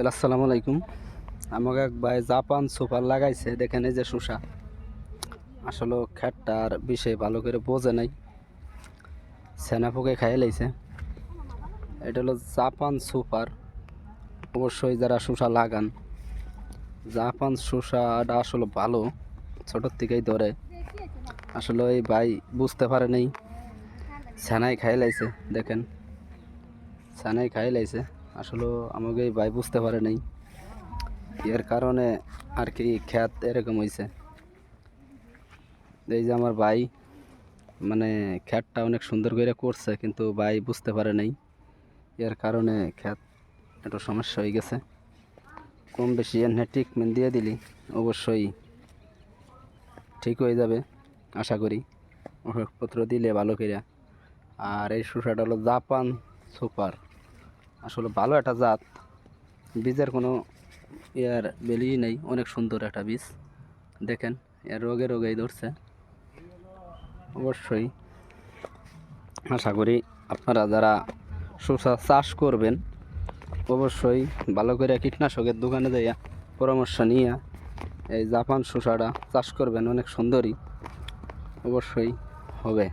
আসসালামু আলাইকুম। আমাকে এক ভাই জাপান সুপার লাগাইছে, দেখেন এই যে শসা। আসলে খ্যাটটার বিষয় ভালো করে বোঝে নাই, সেনা পোকে খাইয়ে লাইছে। এটা হলো জাপান সুপার। অবশ্যই যারা শসা লাগান, জাপান শসাটা আসলে ভালো, ছোটোর থেকেই ধরে। আসলে ওই ভাই বুঝতে পারে নাই, সেনাই খাইয়ে লাইছে। দেখেন সেনাই খাইয়ে লাইছে। আসলে আমাকে এই ভাই বুঝতে পারে নাই, এর কারণে আর কি খ্যাত এরকম হয়েছে। এই যে আমার ভাই মানে খ্যাতটা অনেক সুন্দর করে করছে, কিন্তু ভাই বুঝতে পারে নাই, এর কারণে খ্যাত একটু সমস্যা হয়ে গেছে। কম বেশি এনে ট্রিটমেন্ট দিয়ে দিলি অবশ্যই ঠিক হয়ে যাবে আশা করি, ওষুধপত্র দিলে ভালো করে। আর এই শসাটা হলো জাপান সুপার, আসলে ভালো একটা জাত, বীজের কোনো ইয়ার বেলি নেই, অনেক সুন্দর একটা বীজ। দেখেন এর রোগে রোগেই ধরছে। অবশ্যই আশা করি আপনারা যারা শসা চাষ করবেন অবশ্যই ভালো করে কীটনাশকের দোকানে যাইয়া পরামর্শ নিয়ে এই জাপান শসাটা চাষ করবেন, অনেক সুন্দরই অবশ্যই হবে।